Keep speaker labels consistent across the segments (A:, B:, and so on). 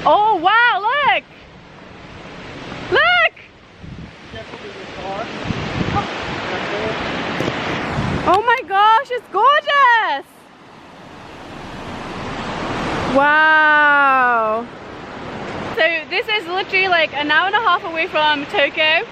A: Oh wow, look! Look! Oh my gosh, it's gorgeous! Wow! So this is literally like an hour and a half away from Tokyo.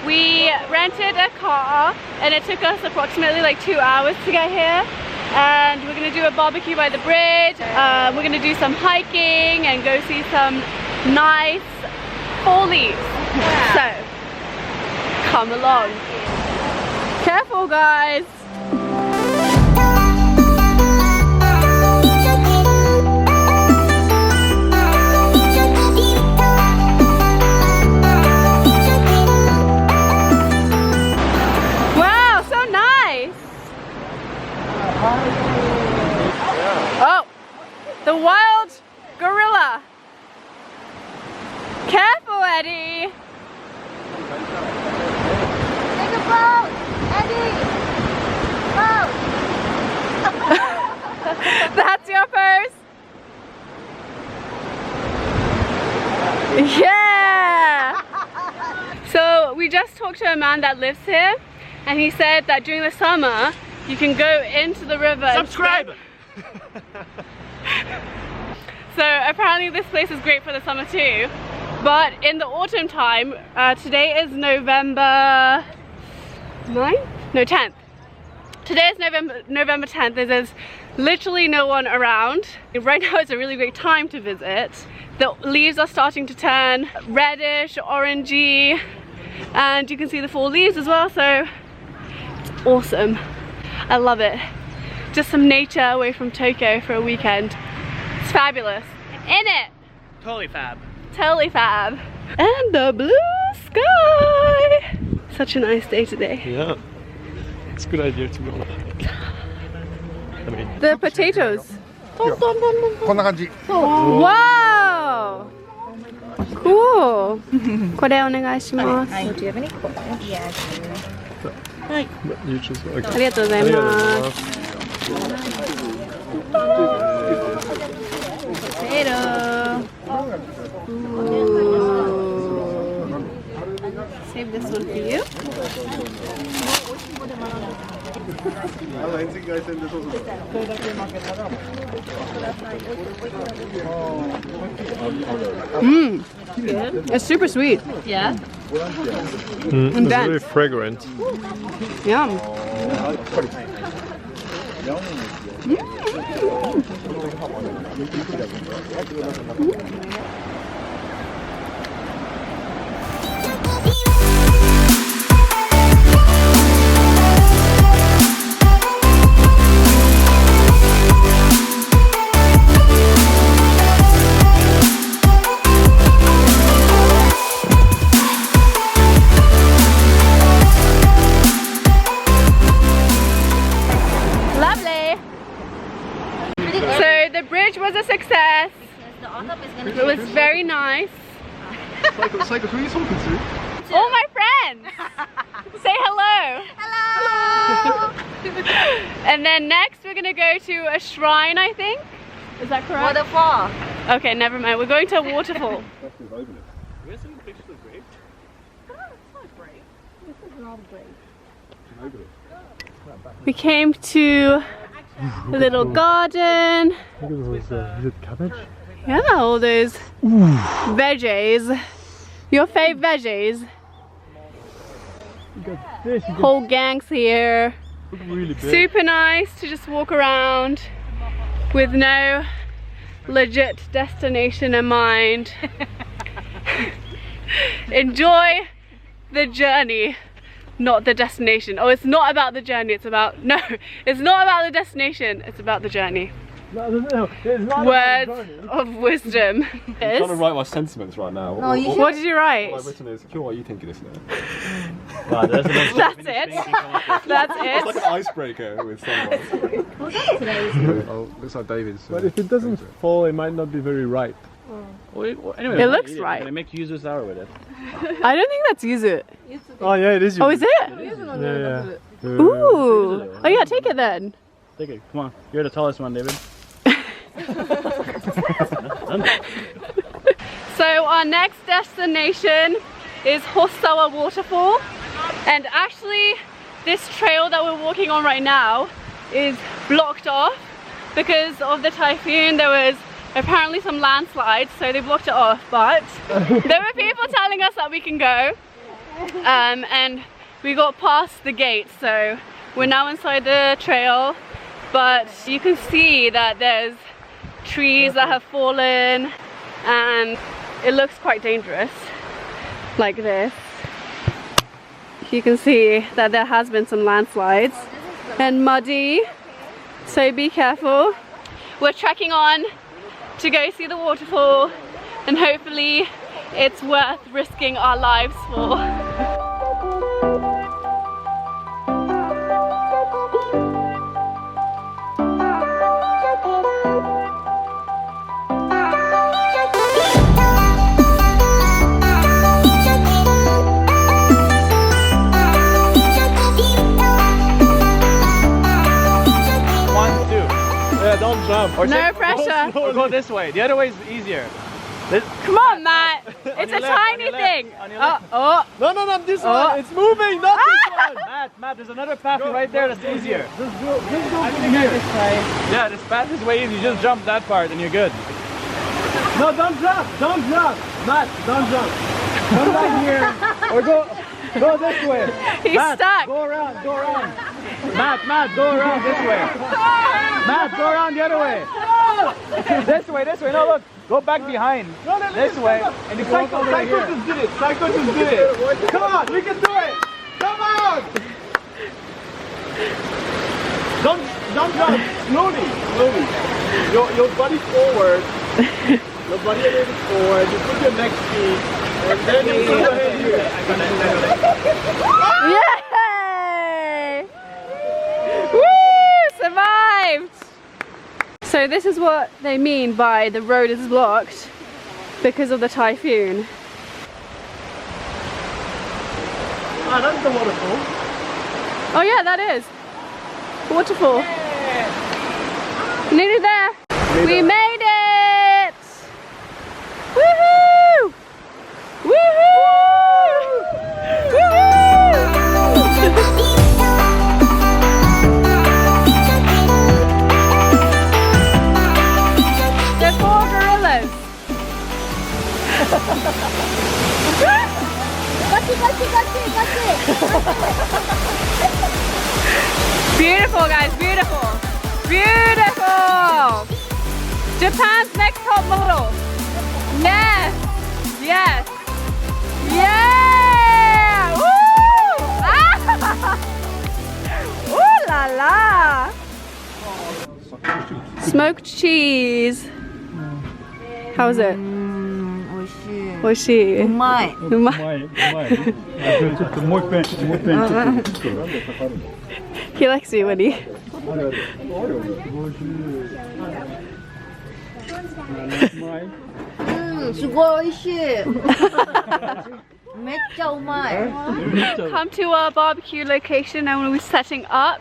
A: We rented a car and it took us approximately like 2 hours to get here. And we're gonna do a barbecue by the bridge. We're gonna do some hiking and go see some nice fall leaves. Yeah. So, come along. Careful guys. Wow, so nice. Oh, the wild gorilla. Careful, Eddie.
B: Take a boat, Eddie. Boat.
A: That's your pose. Yeah. So we just talked to a man that lives here, and he said that during the summer you can go into the river.
C: Subscribe.
A: So apparently this place is great for the summer too. But in the autumn time, today is November 9th? No, 10th. Today is November 10th. There's literally no one around. Right now it's a really great time to visit. The leaves are starting to turn reddish, orangey, and you can see the fall leaves as well, so it's awesome. I love it. Just some nature away from Tokyo for a weekend. It's fabulous. In it!
C: Totally fab.
A: Totally fab. And the blue sky! Such a nice day today.
D: Yeah. It's a good idea to be honest. I mean,
A: The potatoes. Wow! Cool! これお願いします。
B: Do you have any questions? Yeah,
D: you just okay.
A: ありがとうございます。Potato. Save this one for you. Mmm. It's super sweet.
B: Yeah.
D: It's very fragrant.
A: Yum. Was a success. It was very nice. All my friends, say hello.
B: Hello.
A: And then next we're gonna go to a shrine, I think. Is that correct?
B: Waterfall.
A: Okay, never mind. We're going to a waterfall.
C: Where's some pictures of grape?
A: We came to a little garden.
D: Look at those, is it cabbage?
A: Yeah, all those veggies. Your fave veggies.
D: You got fish, you got
A: Whole gangs here.
D: really big.
A: Super nice to just walk around with no legit destination in mind. Enjoy the journey, not the destination. Oh, it's not about the journey, it's about, no, it's not about the destination, it's about the journey.
D: No, it's not
A: Words of wisdom.
D: I'm trying to write my sentiments right now.
B: No, you
A: What did you write?
D: What I've written is, Kyo, what are you thinking this now?
C: Wow, that's
A: That's it. That's
D: It's like
A: it.
D: an icebreaker with someone. Oh, looks like David's. But if it doesn't fall, it might not be very ripe.
C: Anyway,
A: It looks right.
C: They make yuzu sour with it.
A: I don't think that's yuzu.
D: Oh yeah, it is.
A: Oh, is it?
D: Yeah.
A: Ooh. Oh yeah, take it then.
C: Take it. Come on. You're the tallest one, David.
A: So our next destination is Hosawa Waterfall, and actually this trail that we're walking on right now is blocked off because of the typhoon. There was apparently some landslides, so they blocked it off, but there were people telling us that we can go, and we got past the gate, so we're now inside the trail, but you can see that there's trees that have fallen and it looks quite dangerous like this. You can see that there has been some landslides and muddy, so be careful. We're trekking on to go see the waterfall, and hopefully it's worth risking our lives for.
D: Don't jump.
C: Or
A: No pressure.
C: Or go this way. The other way is easier.
A: Come on, Matt. It's a tiny thing. Oh.
D: No, this one. It's moving, not this one.
C: Matt, there's another path right there that's easier.
D: Just go here.
C: Yeah, this path is way easy. You just jump that part and you're good.
D: No, don't jump. Matt, don't jump. Come back here. Or go this way.
A: He's
C: Matt,
A: stuck.
C: Go around. Matt, go around this way. Matt, go around the other way. This way. No, look. Go back behind. This way. And you walk over here.
D: Psycho just did it. Come on, we can do it. Come on. Don't jump. Slowly. Your body forward. Your body a little bit forward. You put your next feet. And then you put your head here.
A: Yay! Woo! Survived! So this is what they mean by the road is blocked because of the typhoon.
D: Ah, that's the waterfall.
A: Oh yeah, that is. Waterfall. Nearly there. We made it! Woohoo! Woohoo! They're 4 gorillas. Beautiful, guys, beautiful. Beautiful. Japan's next top model. Yes. Yes. Yeah. Woo! Ah! Ooh la la. Smoked cheese. How's it? 美味しい。うまい。うまい。
D: ちょっともう一遍。
A: He likes you, Woody.
B: すごい美味しい。めっちゃうまい。
A: Come to our barbecue location and we're setting up.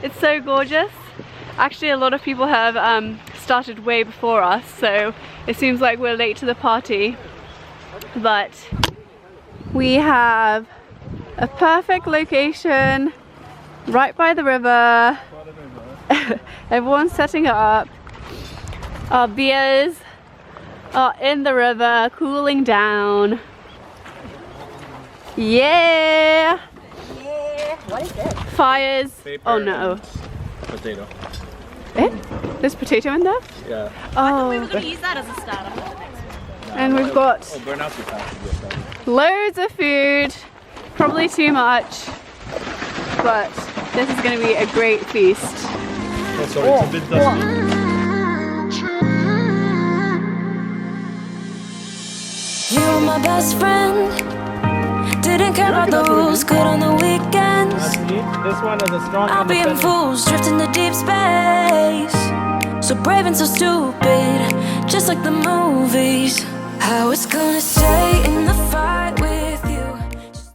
A: It's so gorgeous. Actually, a lot of people have started way before us, so it seems like we're late to the party. But we have a perfect location right by the river. Everyone's setting up. Our beers are in the river, cooling down. Yeah!
B: What is this?
A: Fires.
C: Paper
A: Oh no.
C: Potato.
A: Eh? There's potato in there?
C: Yeah.
A: Oh.
B: We were going to use that as a starter.
A: And we've got
C: Oh, burn out too fast.
A: loads of food. Probably too much. But this is going to be a great feast.
D: Oh, sorry, it's a bit dusty.
E: You're my best friend. Didn't care about the rules, good on the weekends.
C: This one is a strong
E: I'll be in fools, drifting to deep space. So brave and so stupid, just like the movies. How it's gonna stay in the fight.